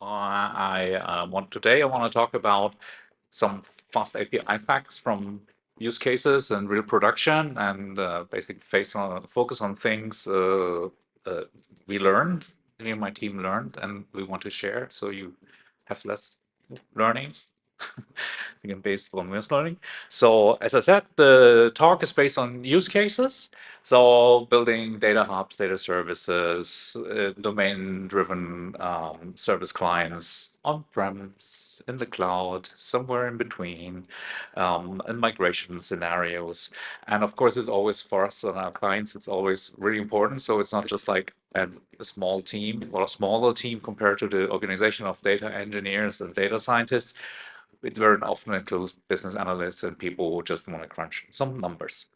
Today I want to talk about some fast API facts from use cases and real production, and basically focus on things uh, we learned, me and my team learned, and we want to share so you have less learnings. Again, based on machine learning. So as I said, the talk is based on use cases. So building data hubs, data services, domain-driven service clients on-premise, in the cloud, somewhere in between, and migration scenarios. And of course, it's always for us and our clients, it's always really important. So it's not just like a small team or a smaller team compared to the organization of data engineers and data scientists. It very often includes business analysts and people who just want to crunch some numbers.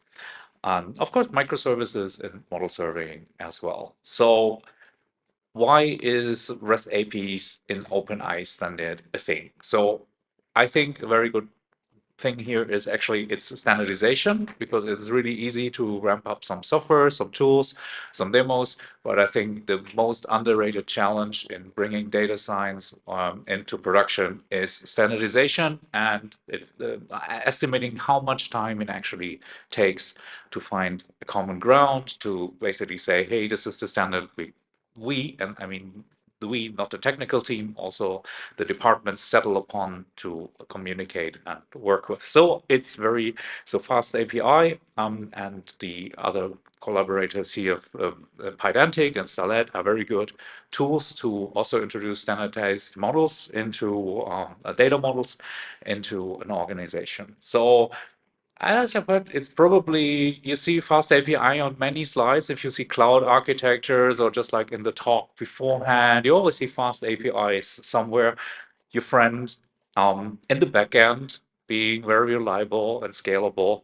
And of course, microservices and model serving as well. So why is REST APIs in OpenAI standard a thing? So I think a very good thing here is actually its standardization, because it's really easy to ramp up some software, some tools, some demos. But I think the most underrated challenge in bringing data science into production is standardization and estimating how much time it actually takes to find a common ground, to basically say, hey, this is the standard and I mean, we, not the technical team, also the departments settle upon to communicate and work with. So it's so FastAPI and the other collaborators here of Pydantic and Starlet are very good tools to also introduce standardized models into data models into an organization. So as I put, it's probably, you see fast API on many slides. If you see cloud architectures or just like in the talk beforehand, you always see fast APIs somewhere. Your friend in the backend being very reliable and scalable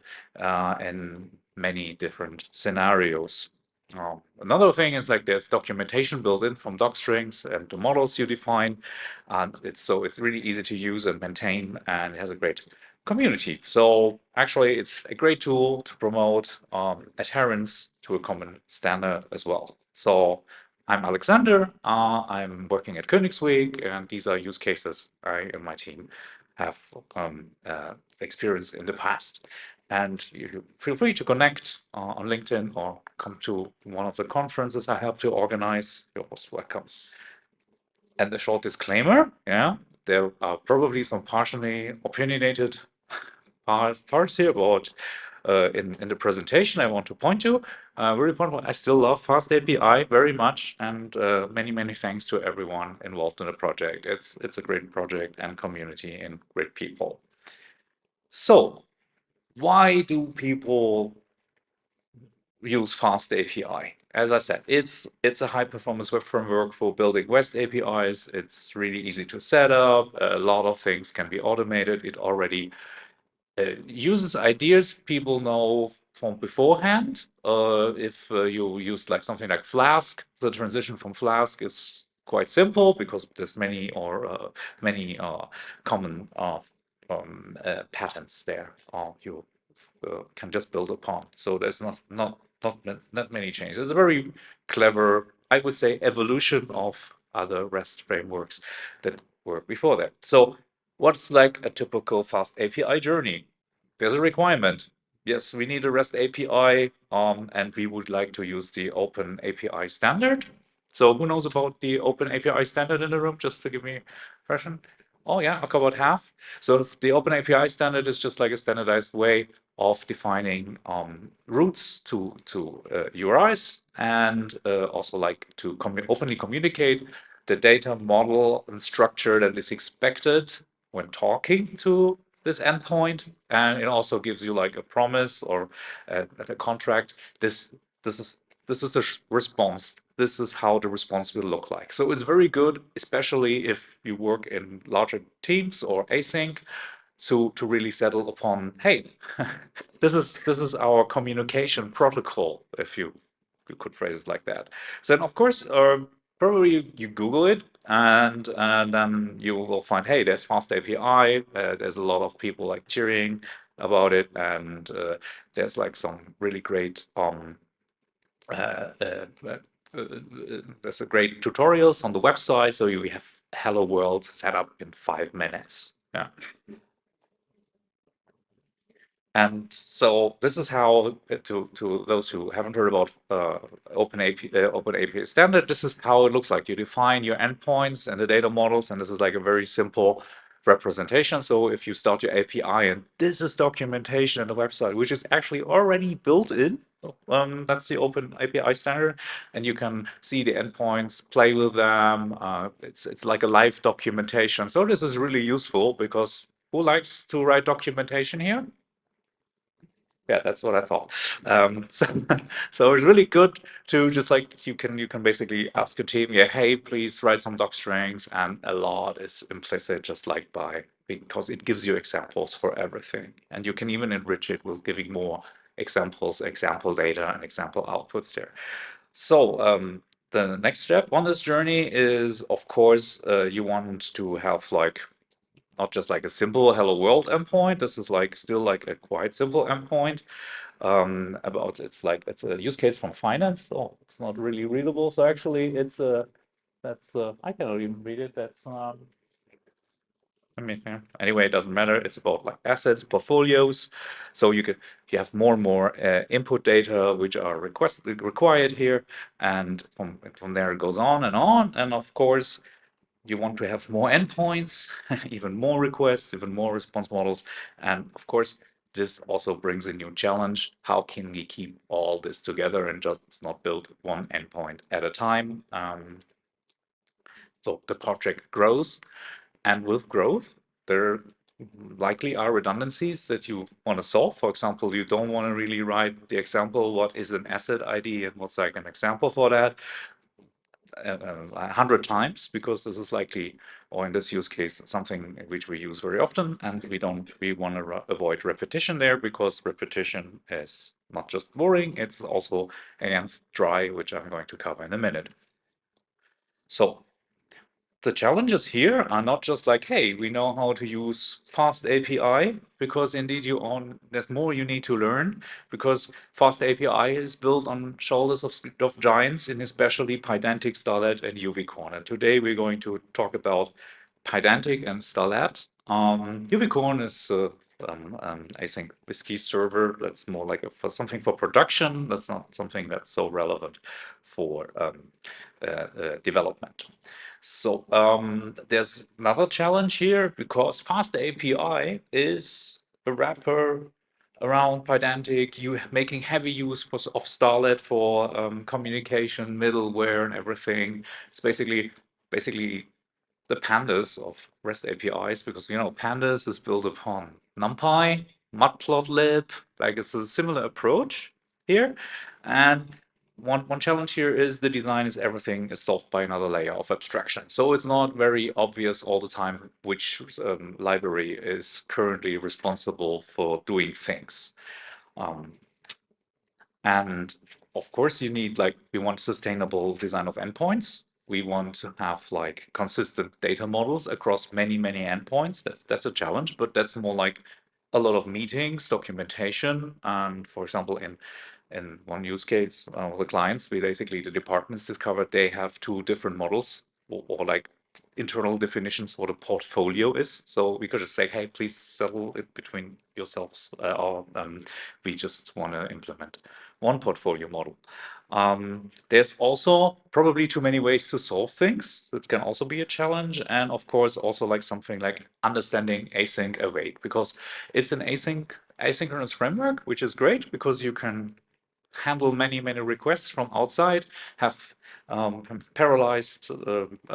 in many different scenarios. Another thing is like there's documentation built in from doc strings and the models you define, and it's really easy to use and maintain, and it has a great community. So actually, it's a great tool to promote adherence to a common standard as well. So I'm Alexander. I'm working at Königsweg, and these are use cases I and my team have experienced in the past. And you feel free to connect on LinkedIn or come to one of the conferences I help to organize. You're most welcome. And a short disclaimer, yeah, there are probably some partially opinionated parts here about in the presentation I want to point to. Very important. I still love Fast API very much, and many thanks to everyone involved in the project. It's a great project and community and great people. So why do people use Fast API? As I said, it's a high performance web framework for building REST APIs. It's really easy to set up. A lot of things can be automated. It already uses ideas people know from beforehand. If you use like something like Flask, the transition from Flask is quite simple because there's many common patterns there you can just build upon. So there's not many changes. It's a very clever, I would say, evolution of other REST frameworks that were before that. So what's like a typical fast API journey? There's a requirement. Yes, we need a REST API, and we would like to use the Open API standard. So who knows about the Open API standard in the room? Just to give me a impression. Oh yeah, okay, about half. So the Open API standard is just like a standardized way of defining routes to URIs, and also like to openly communicate the data model and structure that is expected when talking to this endpoint, and it also gives you like a promise or a contract. This is the response. This is how the response will look like. So it's very good, especially if you work in larger teams or async, to really settle upon, hey, this is our communication protocol, if you could phrase it like that. So then, of course, probably you Google it, and then you will find, hey, there's Fast API. There's a lot of people like cheering about it, and there's like some really great there's a great tutorials on the website, so you have Hello World set up in 5 minutes. Yeah. And so this is how, to those who haven't heard about OpenAPI standard, this is how it looks like. You define your endpoints and the data models, and this is like a very simple representation. So if you start your API, and this is documentation on the website, which is actually already built in. That's the OpenAPI standard, and you can see the endpoints, play with them. It's like a live documentation. So this is really useful because who likes to write documentation here? Yeah, that's what I thought. So, so it's really good to just like you can basically ask your team, yeah, hey, please write some doc strings, and a lot is implicit, just like because it gives you examples for everything, and you can even enrich it with giving more examples, example data, and example outputs there. So the next step on this journey is, of course, you want to have like not just like a simple hello world endpoint. This is like still like a quite simple endpoint. About it's a use case from finance, so it's not really readable. So actually, it's a that's I cannot even read it. That's I mean, yeah. Anyway, it doesn't matter. It's about like assets, portfolios. So you have more and more input data which are required here, and from there it goes on and on. And of course, you want to have more endpoints, even more requests, even more response models. And of course, this also brings a new challenge. How can we keep all this together and just not build one endpoint at a time? So the project grows, and with growth, there likely are redundancies that you want to solve. For example, you don't want to really write the example, what is an asset ID and what's like an example for that. 100 times, because this is likely, or in this use case, something which we use very often, and we want to avoid repetition there, because repetition is not just boring, it's also against dry, which I'm going to cover in a minute. So the challenges here are not just like, hey, we know how to use FastAPI, because indeed there's more you need to learn, because FastAPI is built on shoulders of giants, and especially Pydantic, Starlet, and UVcorn. And today we're going to talk about Pydantic and Starlet. UVcorn is async whiskey server. That's more like for something for production. That's not something that's so relevant for development. So there's another challenge here, because FastAPI is a wrapper around Pydantic. You making heavy use of Starlet for communication, middleware, and everything. It's basically the pandas of REST APIs, because pandas is built upon NumPy, matplotlib. Like, it's a similar approach here, and one challenge here is the design is everything is solved by another layer of abstraction. So it's not very obvious all the time which library is currently responsible for doing things. And of course, we want sustainable design of endpoints. We want to have like consistent data models across many, many endpoints. That's a challenge, but that's more like a lot of meetings, documentation, and for example, in one use case, the clients, the departments discovered they have two different models, or like internal definitions what a portfolio is. So we could just say, hey, please settle it between yourselves, or we just want to implement one portfolio model. There's also probably too many ways to solve things. That can also be a challenge. And of course, also like something like understanding async await, because it's an asynchronous framework, which is great because you can handle many, many requests from outside, have parallelized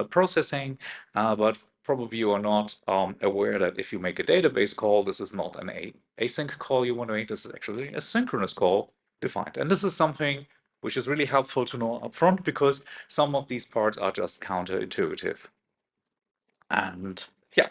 processing, but probably you are not aware that if you make a database call, this is not an async call you want to make, this is actually a synchronous call defined. And this is something which is really helpful to know upfront, because some of these parts are just counterintuitive. And yeah,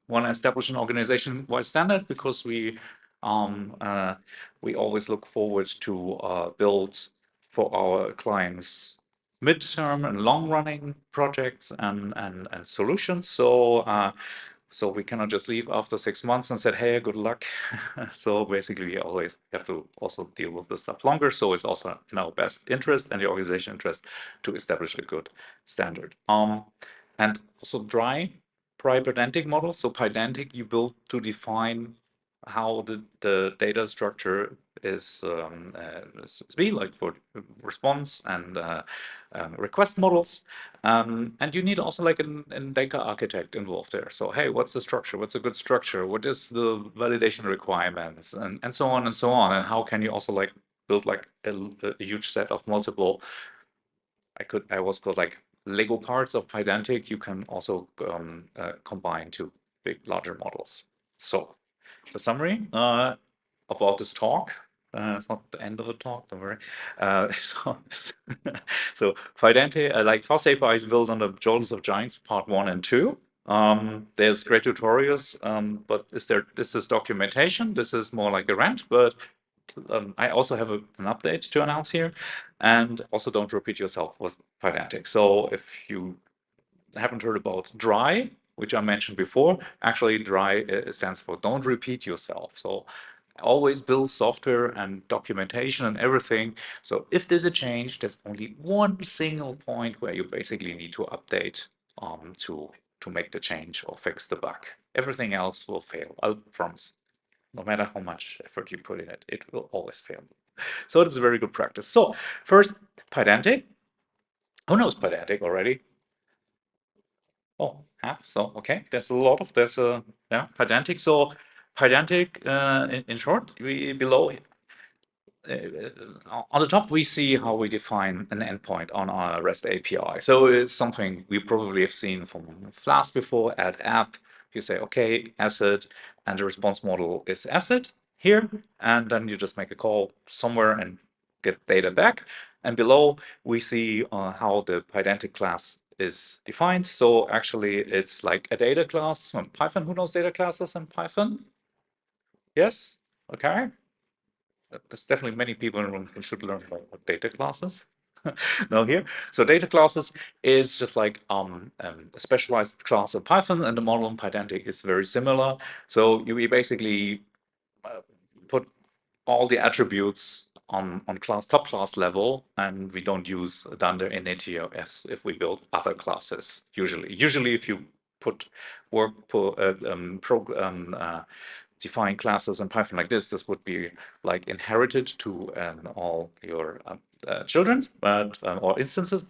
want to establish an organization-wide standard, because we always look forward to build for our clients midterm and long-running projects and solutions. So So we cannot just leave after 6 months and said, hey, good luck. So basically, we always have to also deal with this stuff longer. So it's also in our best interest and the organization interest to establish a good standard. And also dry Pydantic models. So Pydantic you build to define how the data structure is to be like for response and request models. And you need also like a data architect involved there. So, hey, what's the structure? What's a good structure? What is the validation requirements? And so on and so on. And how can you also like build like a huge set of multiple, I was called like Lego parts of Pydantic. You can also combine to big, larger models. So the summary about this talk. It's not the end of the talk, don't worry. So, so Pydantic, like FastAPI is built on the shoulders of giants, part 1 and 2. There's great tutorials, but this is documentation. This is more like a rant, but I also have an update to announce here. And also don't repeat yourself with Pydantic. So if you haven't heard about dry, which I mentioned before, actually dry stands for don't repeat yourself. So always build software and documentation and everything. So if there's a change, there's only one single point where you basically need to update to make the change or fix the bug. Everything else will fail, I promise. No matter how much effort you put in it, it will always fail. So it is a very good practice. So first, Pydantic. Who knows Pydantic already? Oh, half. So okay, there's a lot of yeah, Pydantic. So Pydantic, in short, we below on the top we see how we define an endpoint on our REST API. So it's something we probably have seen from Flask before. Add app. You say okay, asset, and the response model is asset here, and then you just make a call somewhere and get data back. And below we see how the Pydantic class is defined. So actually, it's like a data class from Python. Who knows data classes in Python? Yes. Okay. There's definitely many people in the room who should learn about data classes. Now here, so data classes is just like a specialized class of Python, and the model in Pydantic is very similar. So we basically put all the attributes on class top class level, and we don't use dunder init here as if we build other classes. Usually, if you put work define classes in Python like this would be like inherited to all your children, but or instances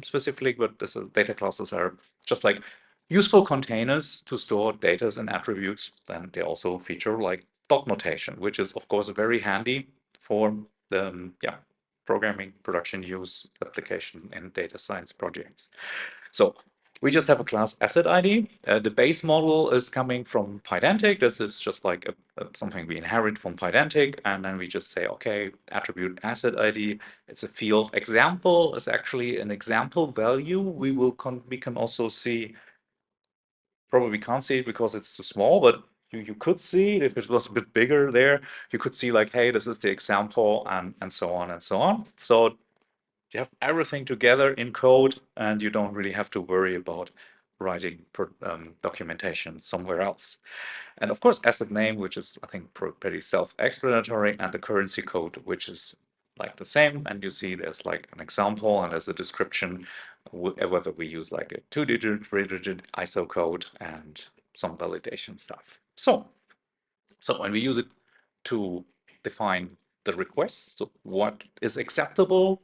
specifically. But this data classes are just like useful containers to store data and attributes. And they also feature like dot notation, which is of course very handy for the yeah programming production use application in data science projects. So we just have a class asset ID. The base model is coming from Pydantic. This is just like something we inherit from Pydantic. And then we just say, okay, attribute asset ID. It's a field. Example is actually an example value. We can also see, probably we can't see it because it's too small, but you could see it if it was a bit bigger there. You could see like, hey, this is the example and so on and so on. So you have everything together in code, and you don't really have to worry about writing documentation somewhere else. And of course, asset name, which is, I think, pretty self-explanatory, and the currency code, which is like the same. And you see there's like an example and there's a description, whether we use like a 2-digit, 3-digit ISO code and some validation stuff. So when we use it to define the requests, so what is acceptable,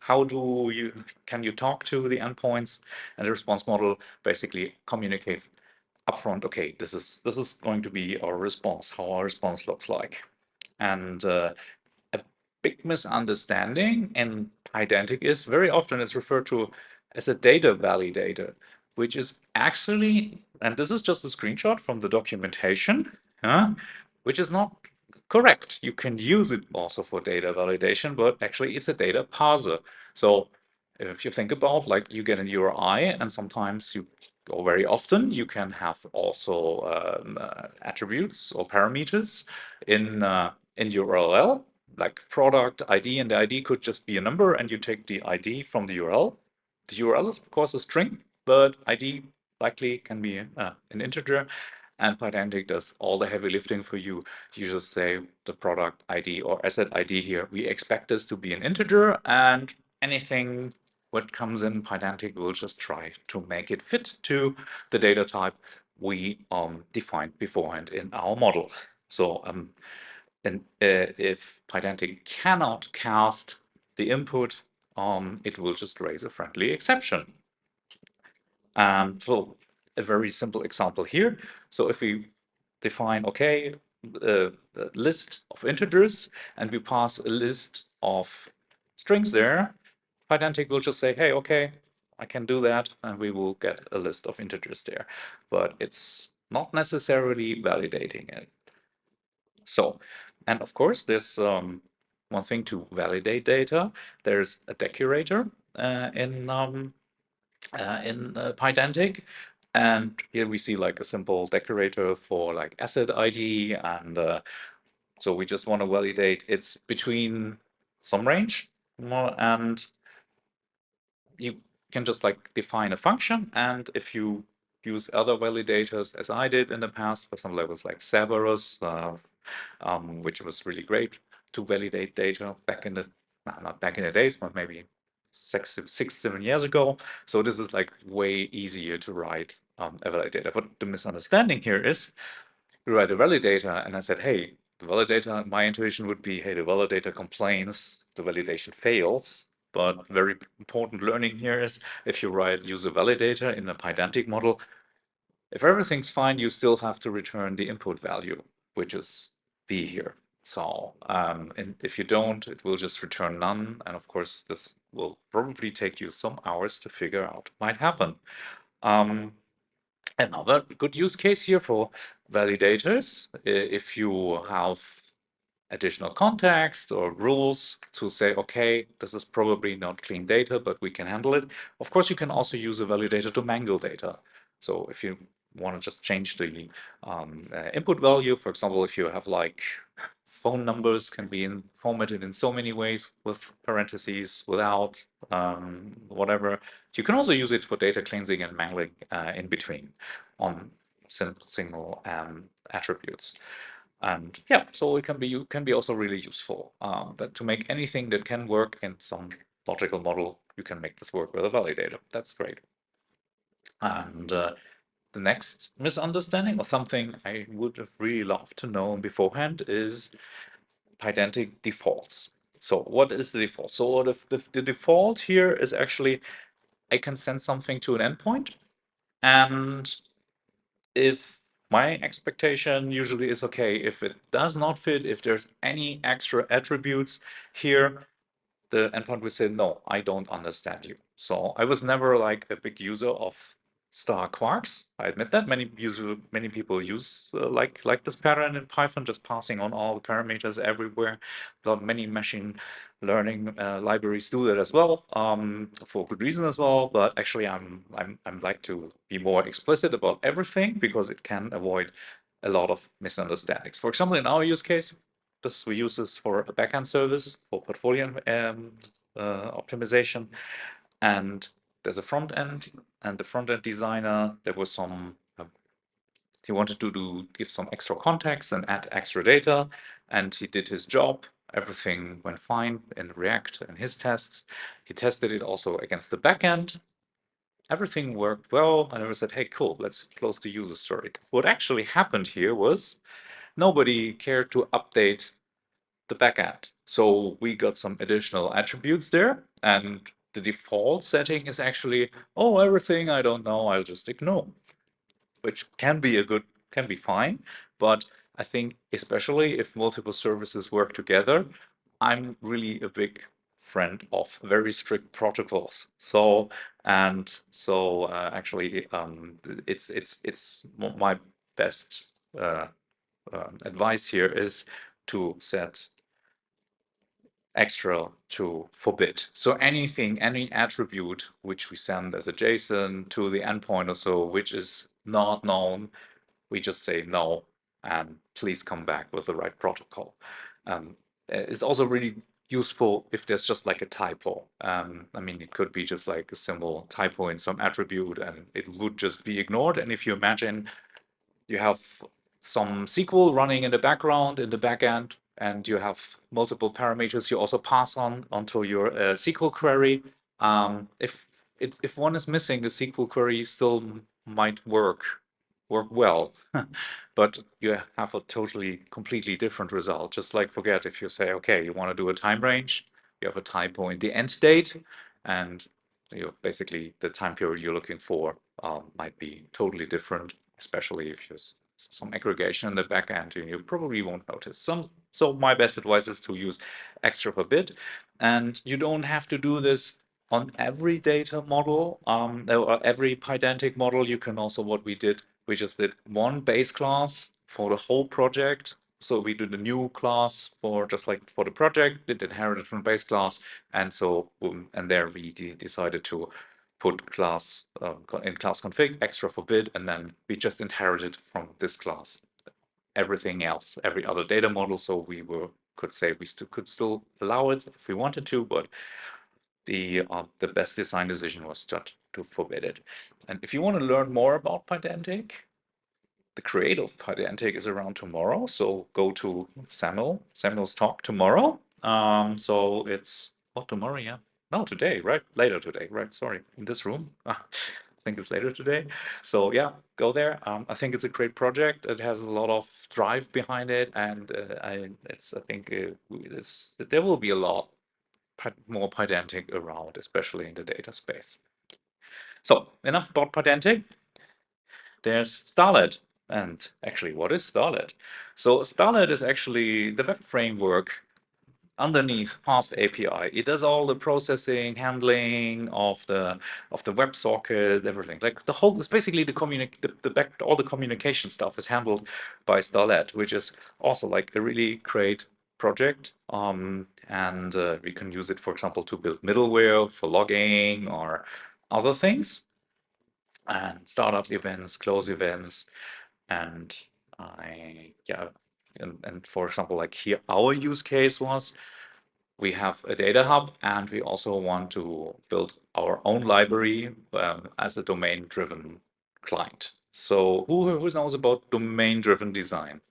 how do you can you talk to the endpoints, and the response model basically communicates upfront, okay, this is going to be our response, how our response looks like. And a big misunderstanding in Pydantic is very often it's referred to as a data validator, which is actually, and this is just a screenshot from the documentation, which is not correct. You can use it also for data validation, but actually it's a data parser. So if you think about, like, you get an URI, and sometimes you, or very often, you can have also attributes or parameters in URL, like product ID, and the ID could just be a number, and you take the ID from the URL. The URL is of course a string, but ID likely can be an integer, and Pydantic does all the heavy lifting for you. You just say the product ID or asset ID here. We expect this to be an integer, and anything what comes in Pydantic will just try to make it fit to the data type we defined beforehand in our model. So if Pydantic cannot cast the input, it will just raise a friendly exception. So a very simple example here. So if we define, okay, a list of integers, and we pass a list of strings there, Pydantic will just say, hey, okay, I can do that, and we will get a list of integers there. But it's not necessarily validating it. So, and of course, there's one thing to validate data. There's a decorator in Pydantic. And here we see like a simple decorator for like asset ID. And so we just want to validate it's between some range. And you can just like define a function. And if you use other validators, as I did in the past, for some levels like Cerberus, which was really great to validate data back in the, not back in the days, but maybe 7 years ago. So this is like way easier to write a validator. But the misunderstanding here is we write a validator, and I said, hey, the validator, my intuition would be, hey, the validator complains, the validation fails. But very important learning here is if you use a validator in a Pydantic model, if everything's fine, you still have to return the input value, which is v here. So, and if you don't, it will just return none. And of course, this will probably take you some hours to figure out what might happen. Another good use case here for validators, if you have additional context or rules to say, okay, this is probably not clean data, but we can handle it. Of course, you can also use a validator to mangle data. So if you want to just change the input value, for example, if you have like phone numbers can be formatted in so many ways with parentheses, without, whatever. You can also use it for data cleansing and mangling in between on single attributes. And yeah, so it can be also really useful. That to make anything that can work in some logical model, you can make this work with a validator. That's great. And the next misunderstanding, or something I would have really loved to know beforehand, is Pydantic defaults. So what is the default? So the default here is actually I can send something to an endpoint, and if my expectation usually is, okay, if it does not fit, if there's any extra attributes here, the endpoint will say, no, I don't understand you. So I was never like a big user of star quarks. I admit that many people use like this pattern in Python, just passing on all the parameters everywhere. Many machine learning libraries do that as well, for good reason as well. But actually, I'm like to be more explicit about everything because it can avoid a lot of misunderstandings. For example, in our use case, we use this for a backend service for portfolio optimization, and there's a front end, and the front end designer, there was some he wanted to give some extra context and add extra data, and he did his job. Everything went fine in React and his tests. He tested it also against the backend. Everything worked well, and I said, hey, cool, let's close the user story. What actually happened here was nobody cared to update the backend. So we got some additional attributes there, and the default setting is actually, oh, everything I don't know, I'll just ignore, which can be fine. But I think especially if multiple services work together, I'm really a big friend of very strict protocols. So actually, it's my best advice here is to set extra to forbid. So anything, any attribute which we send as a JSON to the endpoint or so, which is not known, we just say no, and please come back with the right protocol. It's also really useful if there's just like a typo. I mean, it could be just like a simple typo in some attribute and it would just be ignored. And if you imagine you have some SQL running in the background, in the backend, and you have multiple parameters you also pass on onto your SQL query. If one is missing, the SQL query still might work well, but you have a totally completely different result. Just like forget if you say, okay, you want to do a time range, you have a typo in the end date, and basically the time period you're looking for might be totally different, especially if there's some aggregation in the back end, and you probably won't notice. So my best advice is to use extra for bit, and you don't have to do this on every data model, or every Pydantic model. You can also, what we just did one base class for the whole project. So we did a new class for just like for the project, it inherited from base class, and so and there we decided to put class in class config extra for bit, and then we just inherited from this class everything else, every other data model. So we could say we could still allow it if we wanted to, but the best design decision was just to forbid it. And if you want to learn more about Pydantic, the creator of Pydantic is around tomorrow, so go to Samuel's talk tomorrow. So it's what, tomorrow? Yeah, no, today, right? Later today, right? Sorry, in this room. I think it's later today. So yeah, go there. I think it's a great project. It has a lot of drive behind it, and I think there will be a lot more Pydantic around, especially in the data space. So enough about Pydantic. There's Starlet. And actually, what is Starlet? So Starlet is actually the web framework underneath FastAPI. It does all the processing, handling of the WebSocket, everything. Like the whole, it's basically all the communication stuff is handled by Starlet, which is also like a really great project. And we can use it, for example, to build middleware for logging or other things, and startup events, close events, and yeah, and for example, like here, our use case was we have a data hub, and we also want to build our own library as a domain-driven client. So who knows about domain-driven design?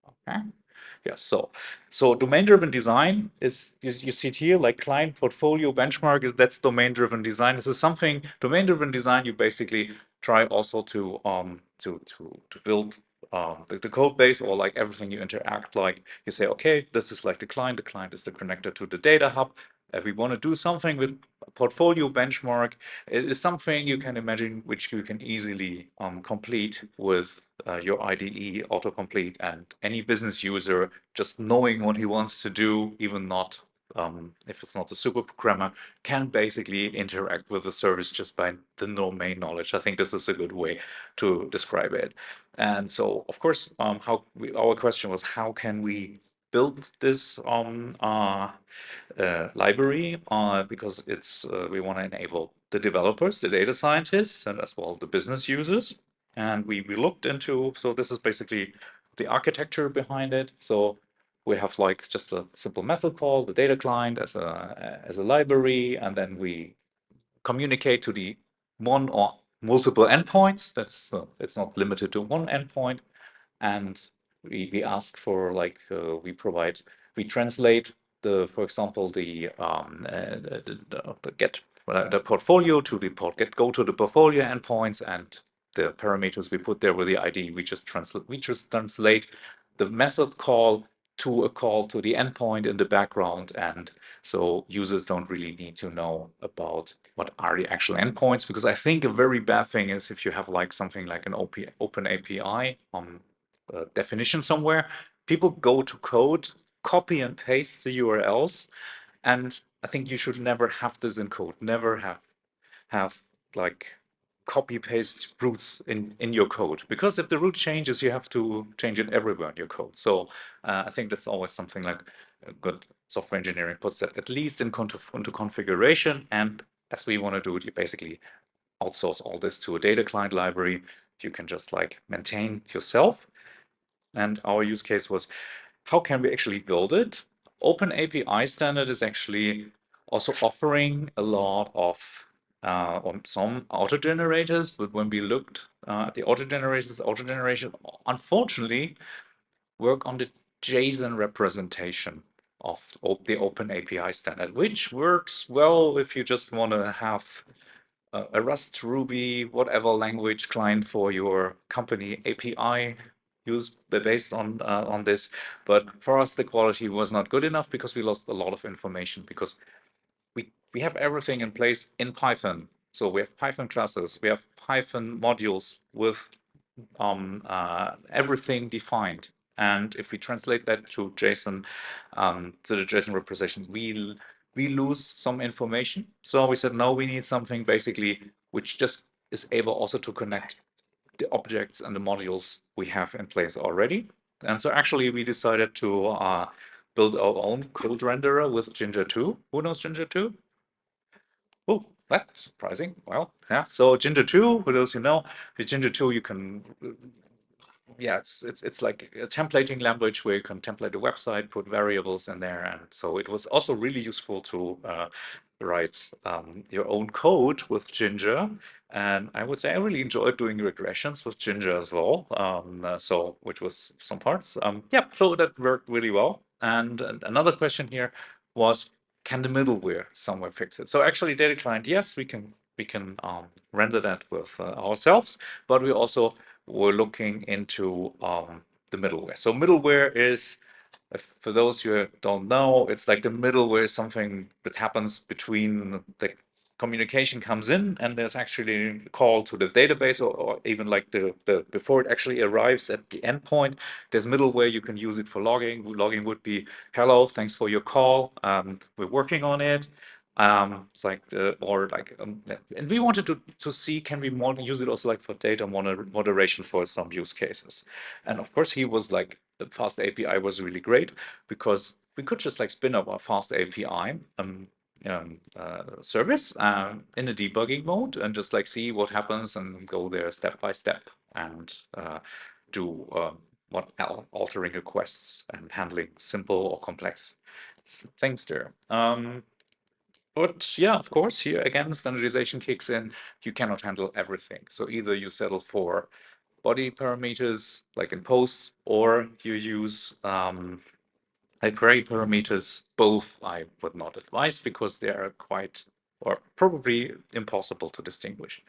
Okay. Yeah, so domain-driven design is, you see it here, like client portfolio benchmark that's domain-driven design. This is something domain-driven design. You basically try also to build the code base, or like everything you interact, like you say, okay, this is like the client is the connector to the data hub. If we want to do something with portfolio benchmark, it is something you can imagine which you can easily complete with your IDE autocomplete, and any business user just knowing what he wants to do, even not if it's not a super programmer, can basically interact with the service just by the domain knowledge. I think this is a good way to describe it. And so, of course, our question was, how can we build this library, because we want to enable the developers, the data scientists, and as well the business users. And we looked into, so this is basically the architecture behind it. So we have like just a simple method call, the data client as a library, and then we communicate to the one or multiple endpoints. That's it's not limited to one endpoint. And we ask for like we translate for example the get the portfolio to the go to the portfolio endpoints, and the parameters we put there with the ID, we just translate the method call to a call to the endpoint in the background. And so users don't really need to know about what are the actual endpoints, because I think a very bad thing is if you have like something like an open API definition somewhere, people go to code, copy and paste the URLs, and I think you should never have this in code. Never have like copy paste roots in your code, because if the root changes, you have to change it everywhere in your code. So I think that's always something like good software engineering puts that at least into configuration. And as we want to do it, you basically outsource all this to a data client library you can just like maintain yourself. And our use case was, how can we actually build it? Open API standard is actually also offering a lot of on some auto generators, but when we looked at the auto generation unfortunately work on the JSON representation of the Open API standard, which works well if you just want to have a Rust, Ruby, whatever language client for your company API used based on this. But for us, the quality was not good enough because we lost a lot of information because we have everything in place in Python. So we have Python classes, we have Python modules with everything defined. And if we translate that to JSON, to the JSON representation, we lose some information. So we said, no, we need something basically which just is able also to connect the objects and the modules we have in place already. And so actually we decided to build our own code renderer with Ginger 2. Who knows Ginger 2? Oh, that's surprising. Well, yeah. So Ginger 2, for those who know, with Ginger 2 you can yeah, it's like a templating language where you can template a website, put variables in there, and so it was also really useful to write your own code with Ginger. And I would say I really enjoyed doing regressions with Ginger as well. So which was some parts. Yeah, so that worked really well. And another question here was, can the middleware somewhere fix it? So actually, data client, yes, we can render that with ourselves, but we also we're looking into the middleware. So middleware is, for those who don't know, it's like the middleware is something that happens between the communication comes in and there's actually a call to the database, or even like the before it actually arrives at the endpoint, there's middleware. You can use it for logging. Logging would be, hello, thanks for your call. We're working on it. It's like and we wanted to see, can we use it also like for data moderation for some use cases. And of course, he was like, the fast API was really great because we could just like spin up our fast API service in a debugging mode and just like see what happens and go there step by step and do what altering requests and handling simple or complex things there. But yeah, of course, here again, standardization kicks in. You cannot handle everything. So either you settle for body parameters like in posts, or you use query parameters. Both I would not advise because they are quite or probably impossible to distinguish.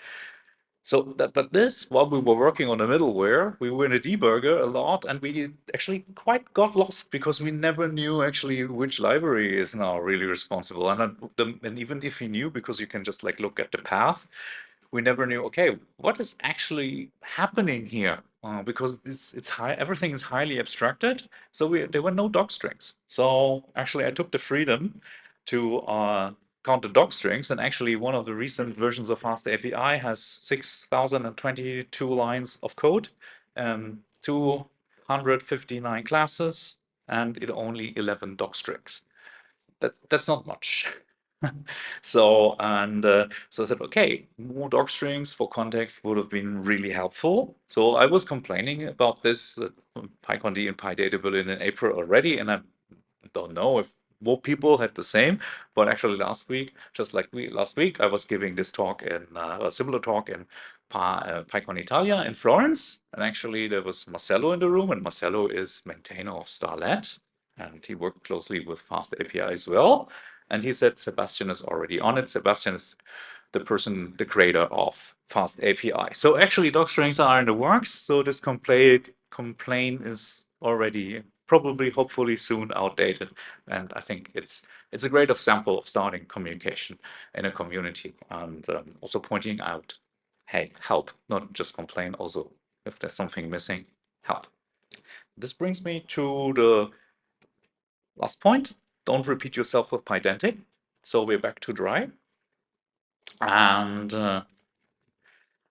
So that, but this, while we were working on the middleware, we were in a debugger a lot, and we actually quite got lost because we never knew actually which library is now really responsible. And even if we knew, because you can just like look at the path, we never knew, okay, what is actually happening here? Because it's high, everything is highly abstracted. So there were no doc strings. So actually, I took the freedom to count the doc strings, and actually, one of the recent versions of FastAPI has 6,022 lines of code, 259 classes, and it only 11 doc strings. That's not much. So I said, okay, more doc strings for context would have been really helpful. So I was complaining about this PyCon and PyData Berlin in April already, and I don't know if more people had the same. But actually, last week, last week, I was giving this talk in a similar talk in PyCon Italia in Florence, and actually there was Marcello in the room, and Marcello is maintainer of Starlet, and he worked closely with FastAPI as well. And he said Sebastian is already on it. Sebastian is the creator of FastAPI. So actually, doc strings are in the works. So this complaint is already probably, hopefully, soon outdated. And I think it's a great example of starting communication in a community and also pointing out, hey, help, not just complain. Also, if there's something missing, help. This brings me to the last point. Don't repeat yourself with Pydantic. So we're back to dry. And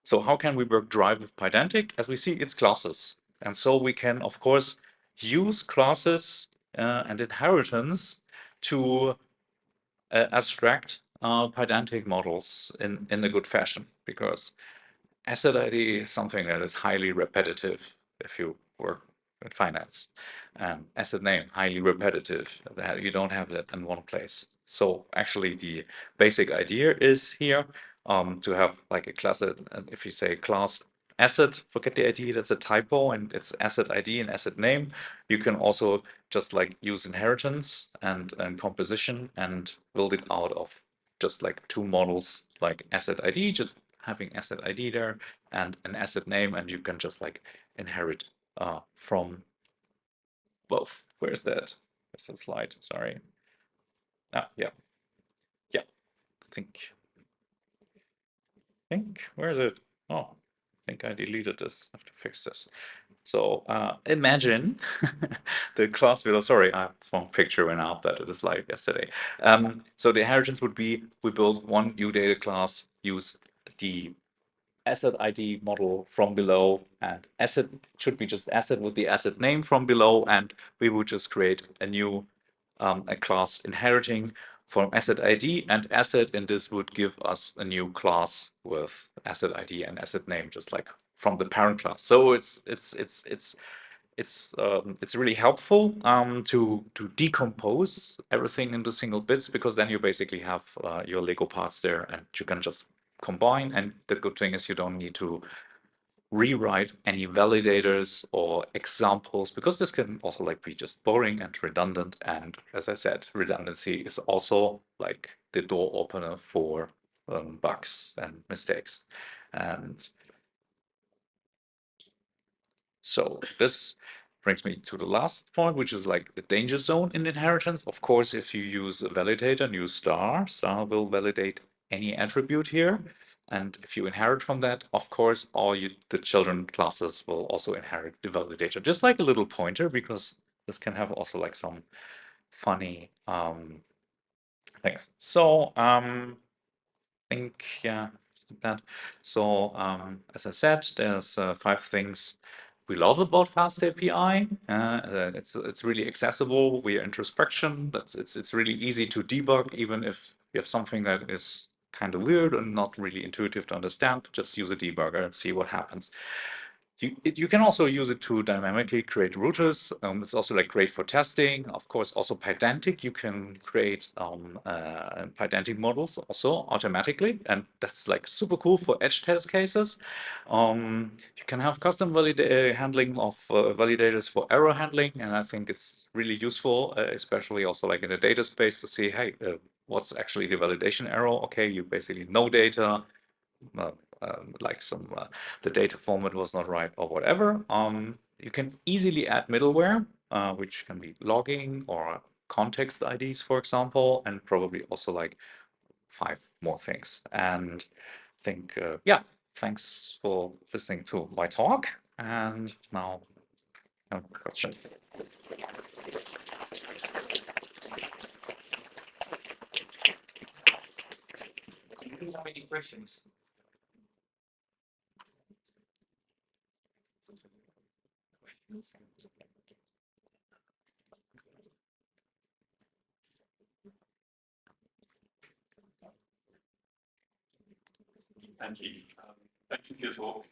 so how can we work dry with Pydantic? As we see, it's classes. And so we can, of course, use classes and inheritance to abstract Pydantic models in a good fashion, because asset ID is something that is highly repetitive if you work in finance. And asset name, highly repetitive, that you don't have that in one place. So actually the basic idea is here to have like a class, and if you say class asset, forget the ID, that's a typo, and it's asset ID and asset name. You can also just like use inheritance and composition and build it out of just like two models, like asset ID, just having asset ID there and an asset name, and you can just like inherit from both. Where's that? Where's the slide? Sorry. Ah, yeah. Yeah. I think, where is it? Oh, I think I deleted this. I have to fix this. So imagine the class below. Sorry, I wrong picture went out that it is like yesterday. So the inheritance would be we build one new data class, use the asset ID model from below, and asset should be just asset with the asset name from below, and we would just create a new a class inheriting from asset ID and asset, and this would give us a new class with asset ID and asset name, just like from the parent class. So it's really helpful to decompose everything into single bits, because then you basically have your Lego parts there and you can just combine. And the good thing is you don't need to rewrite any validators or examples, because this can also like be just boring and redundant. And as I said, redundancy is also like the door opener for bugs and mistakes. And so this brings me to the last point, which is like the danger zone in inheritance. Of course, if you use a validator, use star will validate any attribute here. And if you inherit from that, of course, the children classes will also inherit the validator, just like a little pointer, because this can have also like some funny things. So think, yeah, that. So as I said, there's 5 things we love about FastAPI. It's really accessible. We are introspection. It's really easy to debug, even if you have something that is kind of weird and not really intuitive to understand. Just use a debugger and see what happens. You can also use it to dynamically create routers. It's also like great for testing. Of course, also Pydantic. You can create Pydantic models also automatically, and that's like super cool for edge test cases. You can have custom handling of validators for error handling, and I think it's really useful, especially also like in the data space, to see, hey, what's actually the validation error? Okay, you basically know data. Like the data format was not right or whatever. You can easily add middleware, which can be logging or context IDs, for example, and probably also like 5 more things. And I think, yeah, thanks for listening to my talk. And now, a question. Do you have any questions? Thank you. Thank you for your talk.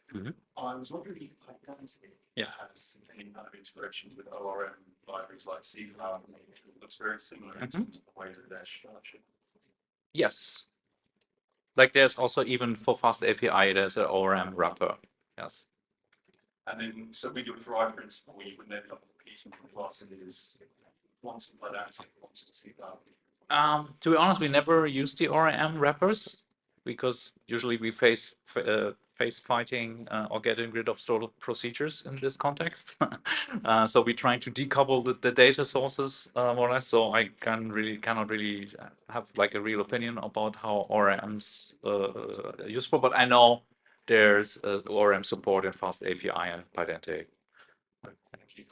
I was wondering if Pydantic has any kind of integrations with ORM libraries like C#. It looks very similar in terms of the way that they're structured. Yes. Like there's also, even for FastAPI, there's an ORM wrapper. Yes. And then, so with your dry principle, you would end up repeating the classes once in Pydantic, once in C#. To be honest, we never use the ORM wrappers, because usually we face fighting or getting rid of sort of procedures in this context. So we're trying to decouple the data sources more or less. So I cannot really have like a real opinion about how ORMs are useful, but I know there's ORM support in FastAPI and Pydantic. Thank you.